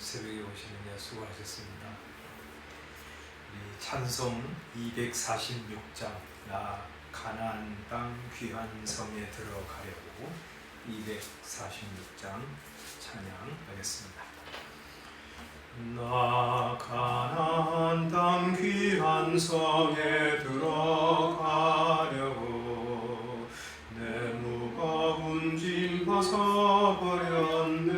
새벽에 오시느냐 수고하셨습니다. 우리 찬송 246장 나 가나안 땅 귀한 성에 들어가려고 246장 찬양하겠습니다. 나 가나안 땅 귀한 성에 들어가려고 내 무거운 짐 벗어버렸네.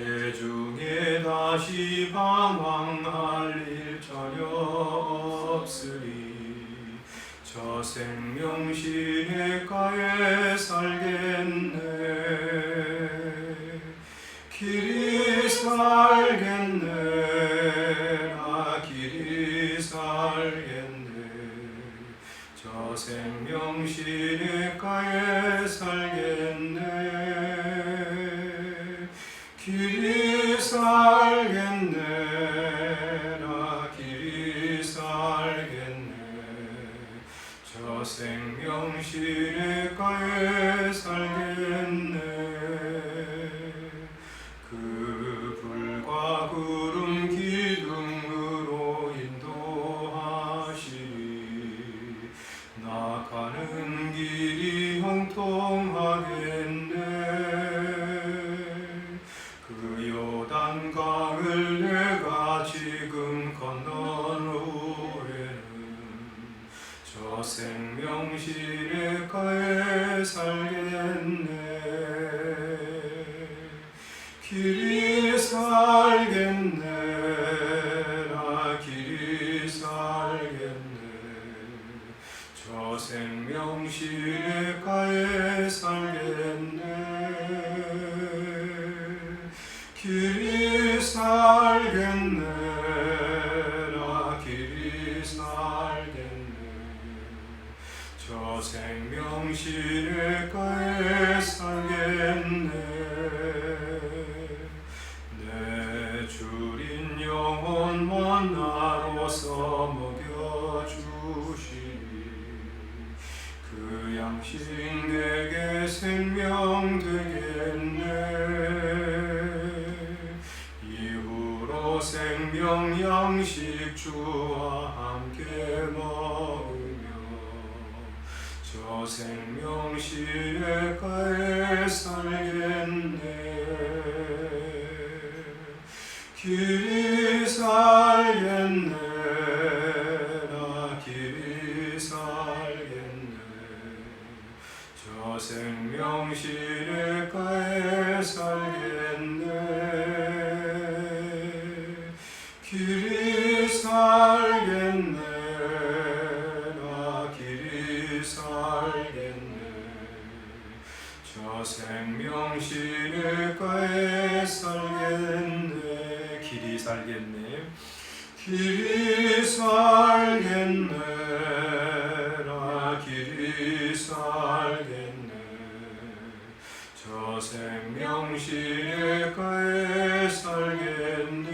대중에 다시 방황할 일 전혀 없으리. 저 생명 시냇가에 살겠네. 길이 살겠네. 나 길이 살겠네. 저 생명 시냇가에 살겠네. 길이 살겠네. 나 길이 살겠네. 저 생명 시냇가에 살겠네. 그 불과 구름 기둥으로 인도하시리. 나 가는 길이 형통하겠네. 그 요단강을 내가 지금 건넌 후에는 저 생명 시냇가에 살겠네. 길이 살겠네. 나 길이 살겠네. 저 생명 시냇가에 살겠네. 길이 살겠네. 나 길이 살겠네. 저 생명 시냇가에 살겠네. 내 주린 영혼 만나로서 먹여주시리. 그 양식 내게 생명 되겠네. 이후로 생명 양식 주와 함께 먹으며 저 생명 시냇가에 살겠네. 길이 살겠네. 나 길이 살겠네. 저 생명 시냇가에 살겠네. 길이 살겠네. 나 길이 살겠네. 저 생명 시냇가에 살겠네. 길이 살겠네. 길이 살겠네. 나 길이 살겠네. 저 생명 시냇가에 살겠네.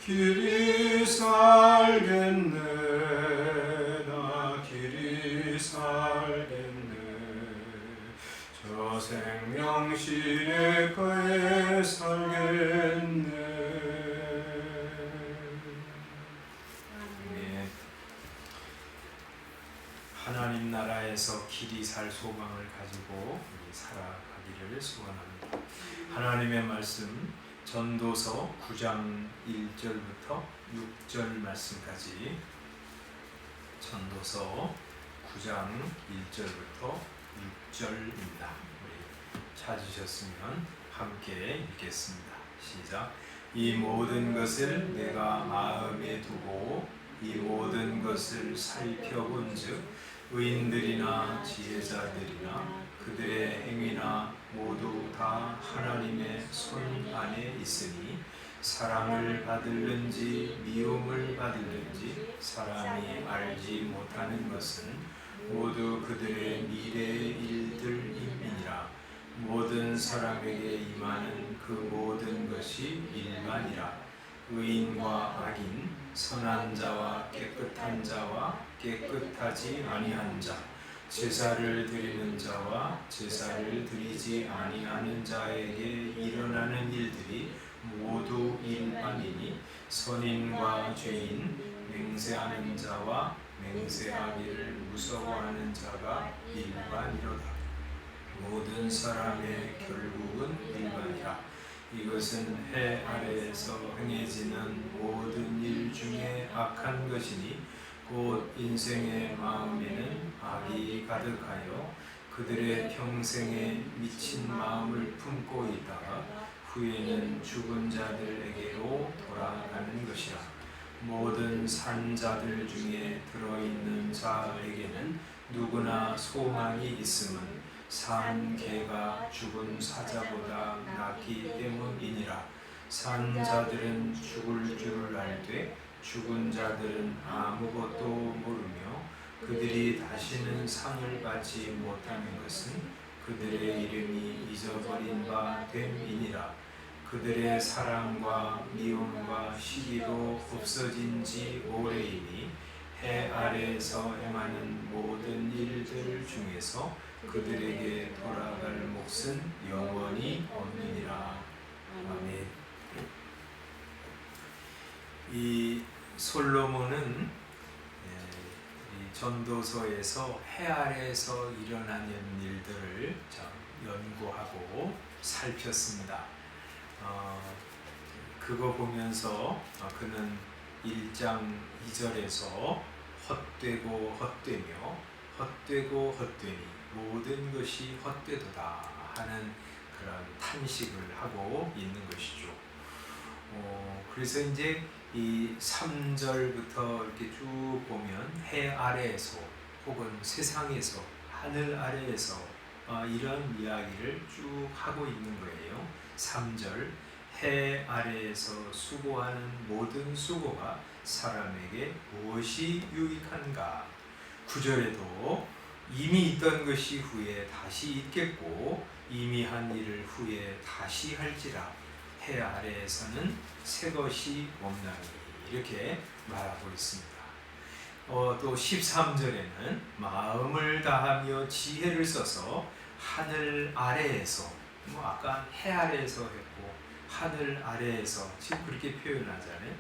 길이 살겠네. 나 길이 살겠네. 저 생명 시냇가에 살겠네. 네. 하나님 나라에서 길이 살 소망을 가지고 살아가기를 소원합니다. 하나님의 말씀 전도서 9장 1절부터 6절 말씀까지, 전도서 9장 1절부터 6절입니다. 우리 찾으셨으면 함께 읽겠습니다. 시작. 이 모든 것을 내가 마음에 두고 이 모든 것을 살펴본즉 의인들이나 지혜자들이나 그들의 행위나 모두 다 하나님의 손 안에 있으니 사랑을 받을는지 미움을 받을는지 사람이 알지 못하는 것은 모두 그들의 미래의 일들임이니라. 모든 사람에게 임하는 그 모든 것이 일반이라. 의인과 악인, 선한 자와 깨끗한 자와 깨끗하지 아니한 자, 제사를 드리는 자와 제사를 드리지 아니하는 자에게 일어나는 일들이 모두 일반이니 선인과 죄인, 맹세하는 자와 맹세하기를 무서워하는 자가 일반이로다. 모든 사람의 결국은 일반이라. 이것은 해 아래에서 행해지는 모든 일 중에 악한 것이니 곧 인생의 마음에는 악이 가득하여 그들의 평생에 미친 마음을 품고 있다가 후에는 죽은 자들에게로 돌아가는 것이라. 모든 산 자들 중에 들어있는 자에게는 누구나 소망이 있음은 산 개가 죽은 사자보다 낫기 때문이니라. 산 자들은 죽을 줄을 알되 죽은 자들은 아무것도 모르며 그들이 다시는 상을 받지 못하는 것은 그들의 이름이 잊어버린 바 됨이니라. 그들의 사랑과 미움과 시기도 없어진 지 오래이니 해 아래에서 행하는 모든 일들 중에서 그들에게 돌아갈 몫은 영원히 없느니라. 아멘. 이 솔로몬은 이 전도서에서 해 아래에서 일어나는 일들을 연구하고 살폈습니다. 그거 보면서 그는 1장 2절에서 헛되고 헛되며 헛되고 헛되니 모든 것이 헛되도다 하는 그런 탄식을 하고 있는 것이죠. 그래서 이제 이 3절부터 이렇게 쭉 보면 해 아래에서 혹은 세상에서 하늘 아래에서 이런 이야기를 쭉 하고 있는 거예요. 3절 해 아래에서 수고하는 모든 수고가 사람에게 무엇이 유익한가. 9절에도 이미 있던 것이 후에 다시 있겠고 이미 한 일을 후에 다시 할지라. 해 아래에서는 새 것이 없나니 이렇게 말하고 있습니다. 또 13절에는 마음을 다하며 지혜를 써서 하늘 아래에서, 아까 해 아래에서 했고 하늘 아래에서 지금 그렇게 표현하잖아요.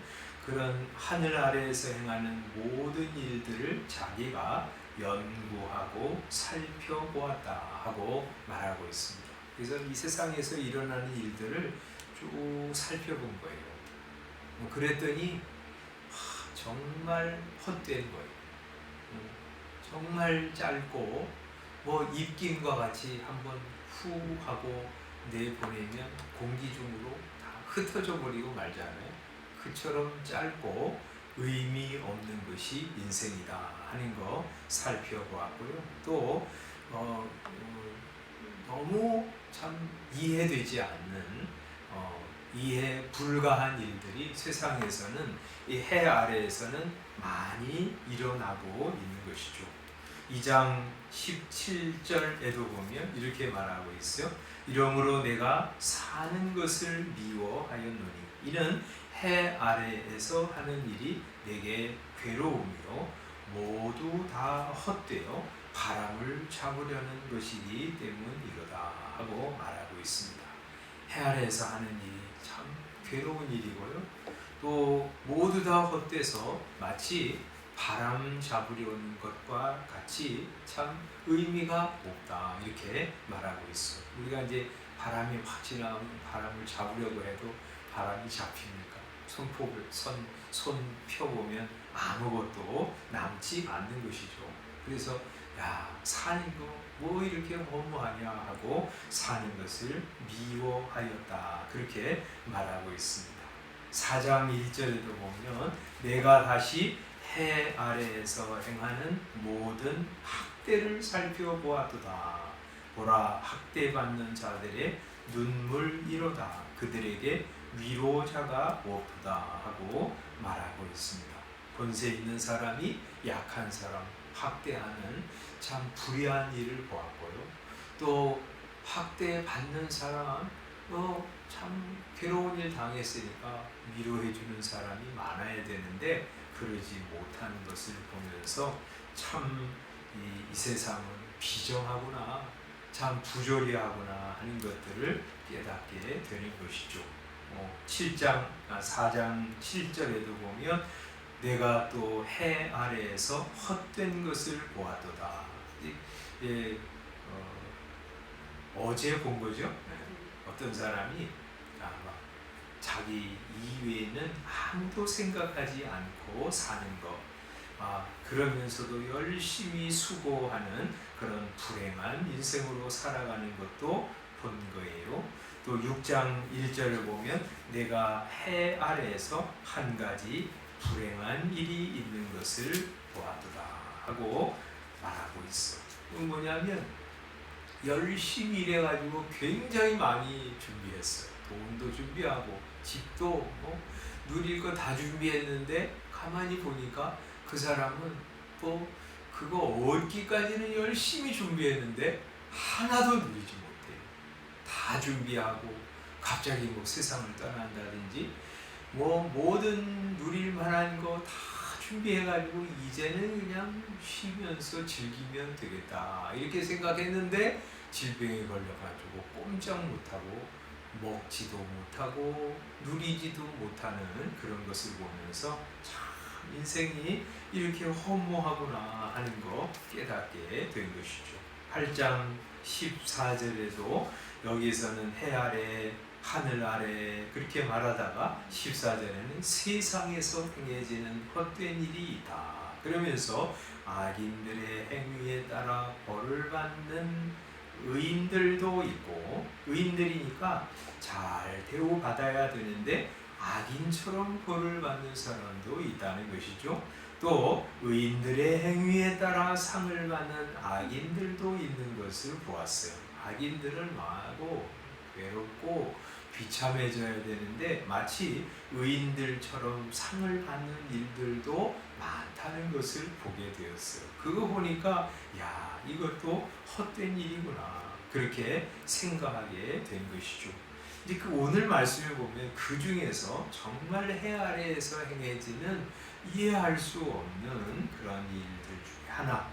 그런 하늘 아래에서 행하는 모든 일들을 자기가 연구하고 살펴보았다 하고 말하고 있습니다. 그래서 이 세상에서 일어나는 일들을 쭉 살펴본 거예요. 그랬더니 정말 헛된 거예요. 정말 짧고 입김과 같이 한번 후 하고 내보내면 공기 중으로 다 흩어져 버리고 말잖아요. 그처럼 짧고 의미 없는 것이 인생이다 하는 거 살펴보았고요. 또 너무 참 이해되지 않는 이해 불가한 일들이 세상에서는 이 해 아래에서는 많이 일어나고 있는 것이죠. 2장 17절에도 보면 이렇게 말하고 있어요. 이러므로 내가 사는 것을 미워하였노니 이는 해 아래에서 하는 일이 내게 괴로우며 모두 다 헛되어 바람을 잡으려는 것이기 때문이로다 하고 말하고 있습니다. 해 아래에서 하는 일이 참 괴로운 일이고요. 또 모두 다 헛돼서 마치 바람 잡으려는 것과 같이 참 의미가 없다 이렇게 말하고 있어요. 우리가 이제 바람이 확 지나가면 바람을 잡으려고 해도 바람이 잡힙니까? 손 펴보면 아무것도 남지 않는 것이죠. 그래서 사는 거 뭐 이렇게 허무하냐 하고 사는 것을 미워하였다 그렇게 말하고 있습니다. 4장 1절에도 보면 내가 다시 해 아래에서 행하는 모든 학대를 살펴보았도다. 보라 학대받는 자들의 눈물이로다. 그들에게 위로자가 없도다 하고 말하고 있습니다. 권세 있는 사람이 약한 사람 학대하는 참 불의한 일을 보았고요. 또 학대받는 사람 참 괴로운 일 당했으니까 위로해주는 사람이 많아야 되는데 그러지 못하는 것을 보면서 참 이 세상은 비정하구나, 참 부조리하구나 하는 것들을 깨닫게 되는 것이죠. 4장 7절에도 보면 내가 또 해 아래에서 헛된 것을 보았도다. 어제 본 거죠. 어떤 사람이 자기 이외에는 아무도 생각하지 않고 사는 것, 그러면서도 열심히 수고하는 그런 불행한 인생으로 살아가는 것도 본 거예요. 또 6장 1절을 보면 내가 해 아래에서 한 가지 불행한 일이 있는 것을 보았도다 하고 말하고 있어. 이건 뭐냐면 열심히 일해가지고 굉장히 많이 준비했어요. 돈도 준비하고 집도 누릴 거 다 준비했는데 가만히 보니까 그 사람은 또 그거 얻기까지는 열심히 준비했는데 하나도 누리지 못해요. 다 준비하고 갑자기 세상을 떠난다든지 모든 누릴 만한 거 다 준비해가지고 이제는 그냥 쉬면서 즐기면 되겠다 이렇게 생각했는데 질병에 걸려가지고 꼼짝 못하고 먹지도 못하고 누리지도 못하는 그런 것을 보면서 참 인생이 이렇게 허무하구나 하는 거 깨닫게 된 것이죠. 8장 14절에도 여기서는 해 아래 하늘 아래 그렇게 말하다가 14절에는 세상에서 행해지는 헛된 일이 있다 그러면서 악인들의 행위에 따라 벌을 받는 의인들도 있고, 의인들이니까 잘 대우받아야 되는데 악인처럼 벌을 받는 사람도 있다는 것이죠. 또 의인들의 행위에 따라 상을 받는 악인들도 있는 것을 보았어요. 악인들은 망하고 괴롭고 비참해져야 되는데 마치 의인들처럼 상을 받는 일들도 많다는 것을 보게 되었어요. 그거 보니까 이것도 헛된 일이구나 그렇게 생각하게 된 것이죠. 이제 그 오늘 말씀을 보면 그 중에서 정말 해 아래에서 행해지는 이해할 수 없는 그런 일들 중에 하나,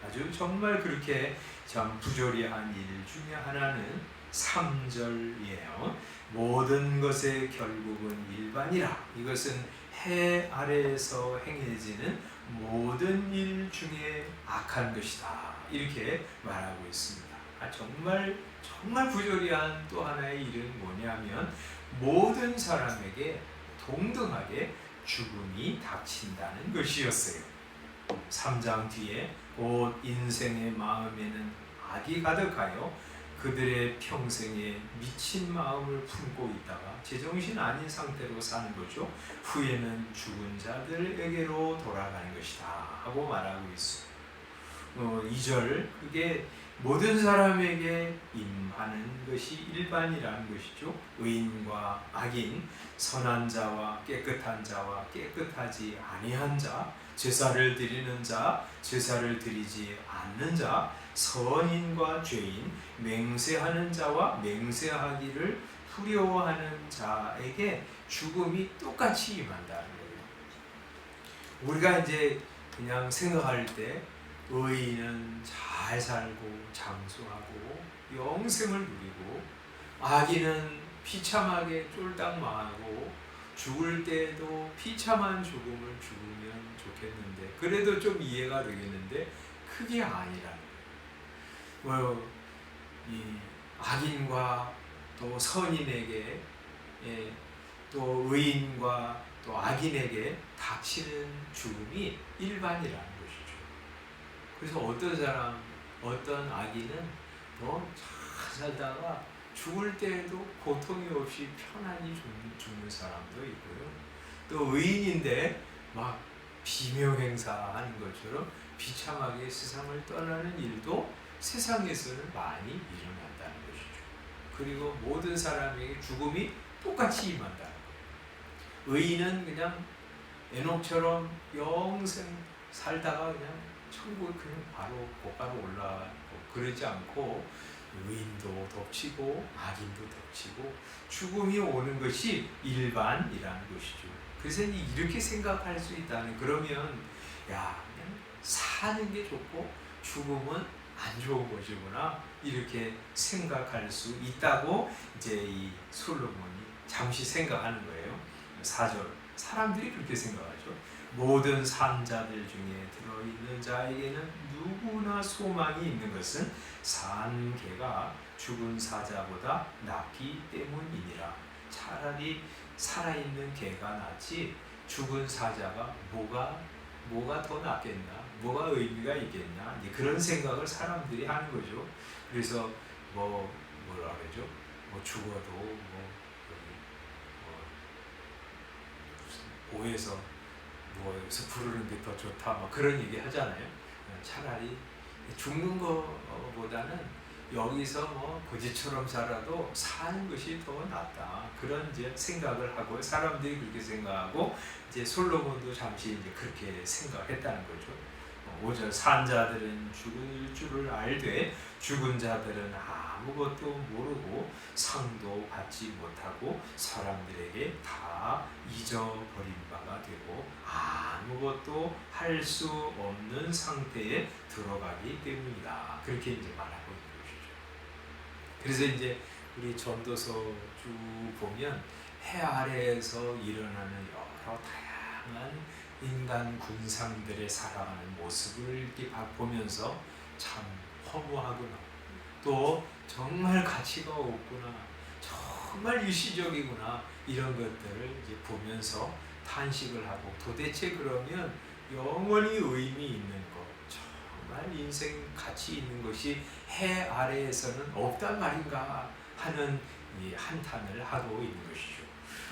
아주 정말 그렇게 참 부조리한 일 중에 하나는 3절이에요. 모든 것의 결국은 일반이라. 이것은 해 아래에서 행해지는 모든 일 중에 악한 것이다. 이렇게 말하고 있습니다. 정말 부조리한 또 하나의 일은 뭐냐면 모든 사람에게 동등하게 죽음이 닥친다는 것이었어요. 3장 뒤에 곧 인생의 마음에는 악이 가득하여 그들의 평생에 미친 마음을 품고 있다가 제정신 아닌 상태로 사는 거죠. 후에는 죽은 자들에게로 돌아가는 것이다 하고 말하고 있어요. 2절 그게 모든 사람에게 임하는 것이 일반이라는 것이죠. 의인과 악인, 선한 자와 깨끗한 자와 깨끗하지 아니한 자, 제사를 드리는 자, 제사를 드리지 않는 자, 선인과 죄인, 맹세하는 자와 맹세하기를 두려워하는 자에게 죽음이 똑같이 임한다는 거예요. 우리가 이제 그냥 생각할 때 의인은 잘 살고 장수하고 영생을 누리고, 악인은 비참하게 쫄딱 망하고 죽을 때도 비참한 죽음을 죽으면 좋겠는데, 그래도 좀 이해가 되겠는데 그게 아니라는 거예요. 이 악인과 또 선인에게, 또 의인과 또 악인에게 닥치는 죽음이 일반이라는 것이죠. 그래서 어떤 악인은 잘 살다가 죽을 때에도 고통이 없이 편안히 죽는 사람도 있고요. 또 의인인데 막 비명행사하는 것처럼 비참하게 세상을 떠나는 일도 세상에서는 많이 일어난다는 것이죠. 그리고 모든 사람에게 죽음이 똑같이 임한다는 거예요. 의인은 그냥 에녹처럼 영생 살다가 그냥 천국에 그냥 바로 곧바로 올라가고 그러지 않고, 의인도 덮치고 악인도 덮치고 죽음이 오는 것이 일반이라는 것이죠. 그래서 이렇게 생각할 수 있다는, 그러면 그냥 사는 게 좋고 죽음은 안 좋은 것이구나, 이렇게 생각할 수 있다고 이제 이 솔로몬이 잠시 생각하는 거예요. 4절 사람들이 그렇게 생각하죠. 모든 산자들 중에 들어있는 자에게는 누구나 소망이 있는 것은 산 개가 죽은 사자보다 낫기 때문이니라. 차라리 살아있는 개가 낫지 죽은 사자가 뭐가 더 낫겠나, 뭐가 의미가 있겠나, 그런 생각을 사람들이 하는 거죠. 그래서 뭐라 그러죠? 죽어도 오해서 여기서 부르는 게 더 좋다, 그런 얘기 하잖아요. 차라리 죽는 것보다는 여기서 거지처럼 살아도 사는 것이 더 낫다, 그런 이제 생각을 하고, 사람들이 그렇게 생각하고 이제 솔로몬도 잠시 이제 그렇게 생각했다는 거죠. 5절 산 자들은 죽을 줄을 알되 죽은 자들은 아무것도 모르고 상도 받지 못하고 사람들에게 다 잊어버린 바가 되고 아무것도 할 수 없는 상태에 들어가기 때문이다. 그렇게 이제 말하고 있는 것이죠. 그래서 이제 우리 전도서 쭉 보면 해 아래에서 일어나는 여러 다양한 인간 군상들의 살아가는 모습을 이렇게 보면서 참 허무하구나, 또 정말 가치가 없구나, 정말 일시적이구나, 이런 것들을 이제 보면서 탄식을 하고, 도대체 그러면 영원히 의미 있는 것, 정말 인생 가치 있는 것이 해 아래에서는 없단 말인가 하는 이 한탄을 하고 있는 것이죠.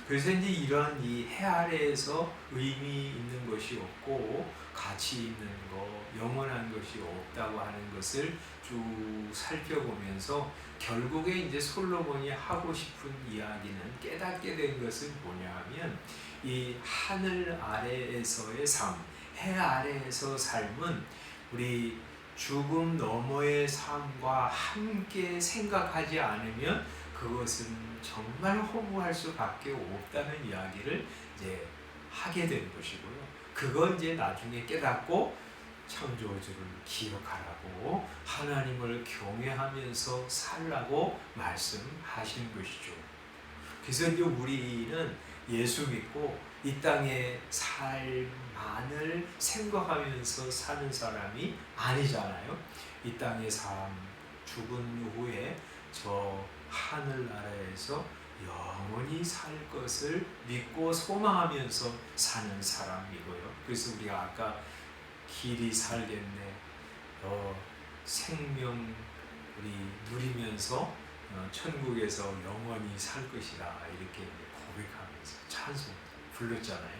그래서 이제 이런 이 해 아래에서 의미 있는 것이 없고 가치 있는 것, 영원한 것이 없다고 하는 것을 쭉 살펴보면서 결국에 이제 솔로몬이 하고 싶은 이야기는, 깨닫게 된 것은 뭐냐 하면, 이 하늘 아래에서의 삶, 해 아래에서 삶은 우리 죽음 너머의 삶과 함께 생각하지 않으면 그것은 정말 허무할 수밖에 없다는 이야기를 이제 하게 된 것이고요. 그건 이제 나중에 깨닫고 창조주를 기억하라고 하나님을 경외하면서 살라고 말씀하신 것이죠. 그래서 이제 우리는 예수 믿고 이 땅의 삶만을 생각하면서 사는 사람이 아니잖아요. 이 땅의 삶, 죽은 후에 저 하늘나라에서 영원히 살 것을 믿고 소망하면서 사는 사람이고요. 그래서 우리가 아까 길이 살겠네, 생명 우리 누리면서 천국에서 영원히 살 것이다 이렇게 고백하면서 찬송 불렀잖아요.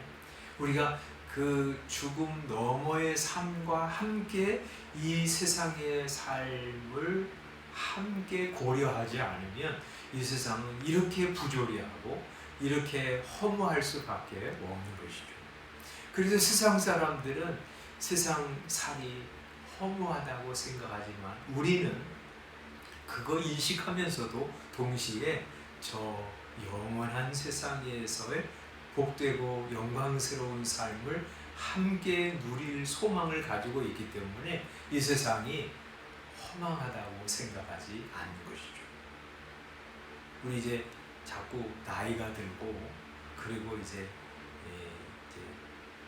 우리가 그 죽음 너머의 삶과 함께 이 세상의 삶을 함께 고려하지 않으면 이 세상은 이렇게 부조리하고 이렇게 허무할 수밖에 없는 것이죠. 그래서 세상 사람들은 세상 살이 허무하다고 생각하지만 우리는 그거 인식하면서도 동시에 저 영원한 세상에서의 복되고 영광스러운 삶을 함께 누릴 소망을 가지고 있기 때문에 이 세상이 허망하다고 생각하지 않는 것이죠. 우리 이제 자꾸 나이가 들고 그리고 이제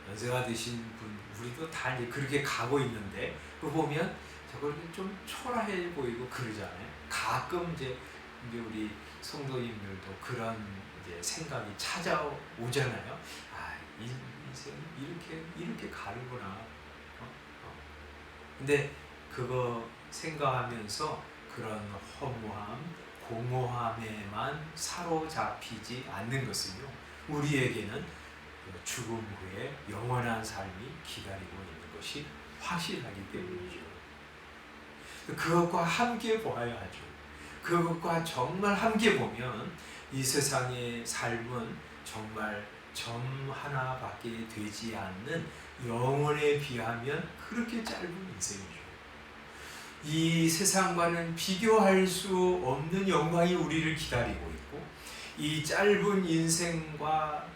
연세가 드신 분 우리도 다 이제 그렇게 가고 있는데 그 보면 자꾸 좀 초라해 보이고 그러잖아요. 가끔 이제 우리 성도님들도 그런 이제 생각이 찾아오잖아요. 아, 인생 이렇게 가는구나. 근데 그거 생각하면서 그런 허무함, 공허함에만 사로잡히지 않는 것은요, 우리에게는 죽음 후에 영원한 삶이 기다리고 있는 것이 확실하기 때문이죠. 그것과 함께 보아야 하죠. 그것과 정말 함께 보면 이 세상의 삶은 정말 점 하나밖에 되지 않는 영원에 비하면 그렇게 짧은 인생이죠. 이 세상과는 비교할 수 없는 영광이 우리를 기다리고 있고 이 짧은 인생과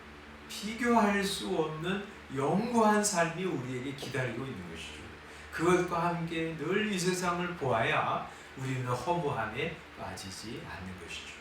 비교할 수 없는 영구한 삶이 우리에게 기다리고 있는 것이죠. 그것과 함께 늘 이 세상을 보아야 우리는 허무함에 빠지지 않는 것이죠.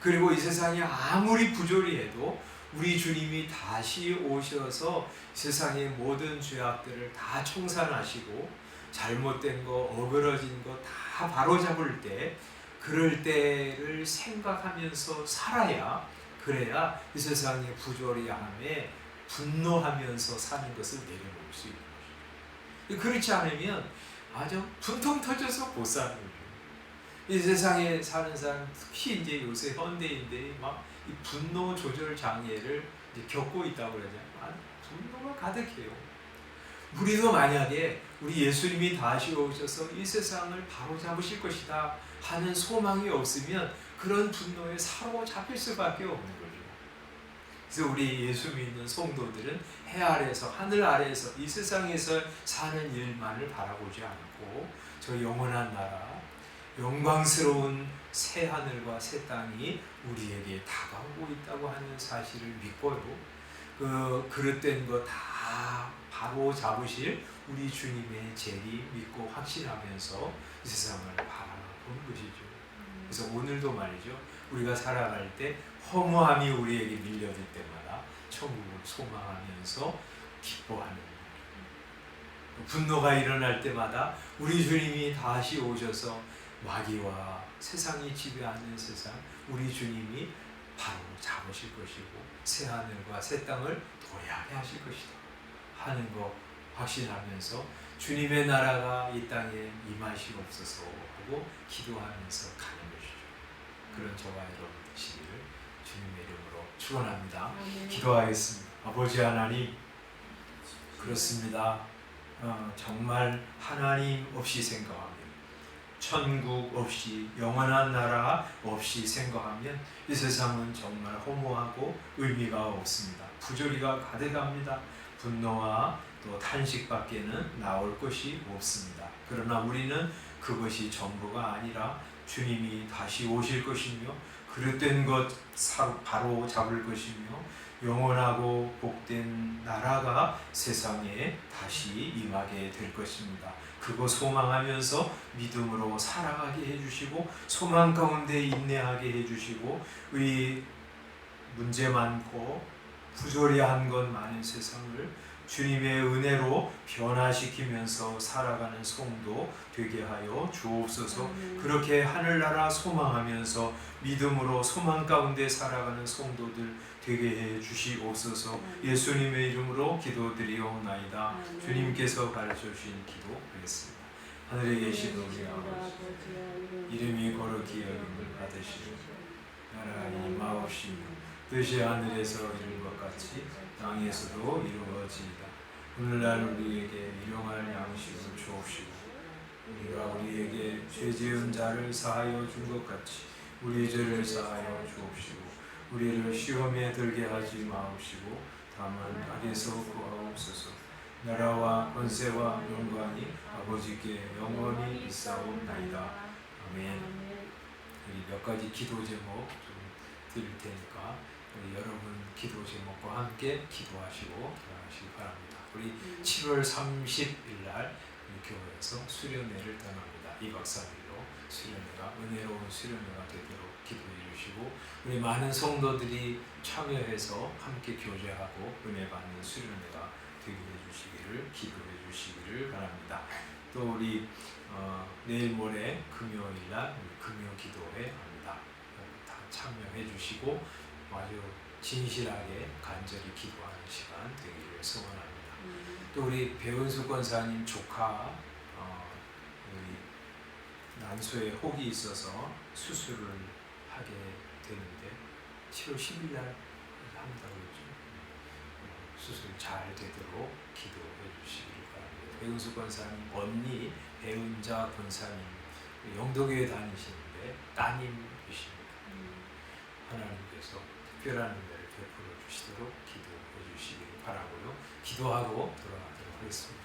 그리고 이 세상이 아무리 부조리해도 우리 주님이 다시 오셔서 세상의 모든 죄악들을 다 청산하시고 잘못된 거, 어그러진 거 다 바로잡을 때, 그럴 때를 생각하면서 살아야, 그래야 이 세상의 부조리함에 분노하면서 사는 것을 내려놓을 수 있는 것이죠. 그렇지 않으면 아주 분통 터져서 못 사는 거죠. 이 세상에 사는 사람, 특히 이제 요새 현대인들이 막 이 분노 조절 장애를 이제 겪고 있다고 그러잖아요. 분노가 가득해요. 우리도 만약에 우리 예수님이 다시 오셔서 이 세상을 바로잡으실 것이다 하는 소망이 없으면 그런 분노에 사로잡힐 수밖에 없는 거죠. 그래서 우리 예수 믿는 성도들은 해 아래에서, 하늘 아래에서 이 세상에서 사는 일만을 바라보지 않고 저 영원한 나라, 영광스러운 새 하늘과 새 땅이 우리에게 다가오고 있다고 하는 사실을 믿고요. 그 그릇된 거 다 바로 잡으실 우리 주님의 재림 믿고 확신하면서 이 세상을 바라보는 것이죠. 그래서 오늘도 말이죠. 우리가 살아갈 때 허무함이 우리에게 밀려들 때마다 천국을 소망하면서 기뻐하는 거예요. 분노가 일어날 때마다 우리 주님이 다시 오셔서 마귀와 세상이 지배하는 세상 우리 주님이 바로 잡으실 것이고 새 하늘과 새 땅을 도래하게 하실 것이다 하는 거 확신하면서 주님의 나라가 이 땅에 임하시옵소서 하고 기도하면서 가는 것이죠. 그런 저와 여러분 되시기를 주님의 이름으로 축원합니다. 기도하겠습니다. 아버지 하나님, 그렇습니다. 정말 하나님 없이 생각하면, 천국 없이, 영원한 나라 없이 생각하면 이 세상은 정말 허무하고 의미가 없습니다. 부조리가 가득합니다. 분노와 또 탄식밖에는 나올 것이 없습니다. 그러나 우리는 그것이 전부가 아니라 주님이 다시 오실 것이며 그릇된 것 바로 잡을 것이며 영원하고 복된 나라가 세상에 다시 임하게 될 것입니다. 그거 소망하면서 믿음으로 살아가게 해주시고 소망 가운데 인내하게 해주시고 우리 문제 많고 부조리한 것 많은 세상을 주님의 은혜로 변화시키면서 살아가는 성도 되게 하여 주옵소서. 그렇게 하늘나라 소망하면서 믿음으로 소망 가운데 살아가는 성도들 되게 해 주시옵소서. 예수님의 이름으로 기도드리옵나이다. 주님께서 가르쳐 주신 기도 하겠습니다. 하늘에 계신 우리 아버지, 이름이 거룩히 여김을 받으시고 나라가 임하옵시며 뜻이 하늘에서 이룬 것 같이 땅에서도 이루어지이다. 오늘날 우리에게 일용할 양식을 주옵시고 우리가 우리에게 죄 지은 자를 사하여 준 것 같이 우리 죄를 사하여 주옵시고 우리를 시험에 들게 하지 마옵시고 다만 악에서 구하옵소서. 나라와 권세와 영광이 아버지께 영원히 있사옵나이다. 아멘. 우리 몇 가지 기도 제목 좀 드릴 테니까 우리 여러분 기도 제목과 함께 기도하시고 돌아가시기 바랍니다. 우리 7월 30일 날 우리 교회에서 수련회를 떠납니다. 2박 3일로 수련회가 은혜로운 수련회가 되도록 기도해 주시고 우리 많은 성도들이 참여해서 함께 교제하고 은혜 받는 수련회가 되게 해주시기를 기도해 주시기를 바랍니다. 또 우리 내일 모레 금요일 날 금요 기도회 합니다. 다 참여해 주시고 아주 진실하게 간절히 기도하는 시간 되기를 소원합니다. 또 우리 배은수 권사님 조카 우리 난소에 혹이 있어서 수술을 하게 되는데 7월 10일 날 한다고 했죠. 수술 잘 되도록 기도해 주시기를 바랍니다. 배은수 권사님 언니 배은자 권사님 영도교회 다니시는데 따님이십니다. 하나님께서 특별한 은혜를 베풀어 주시도록 기도해 주시기를 바라고요. 기도하고 돌아가도록 하겠습니다.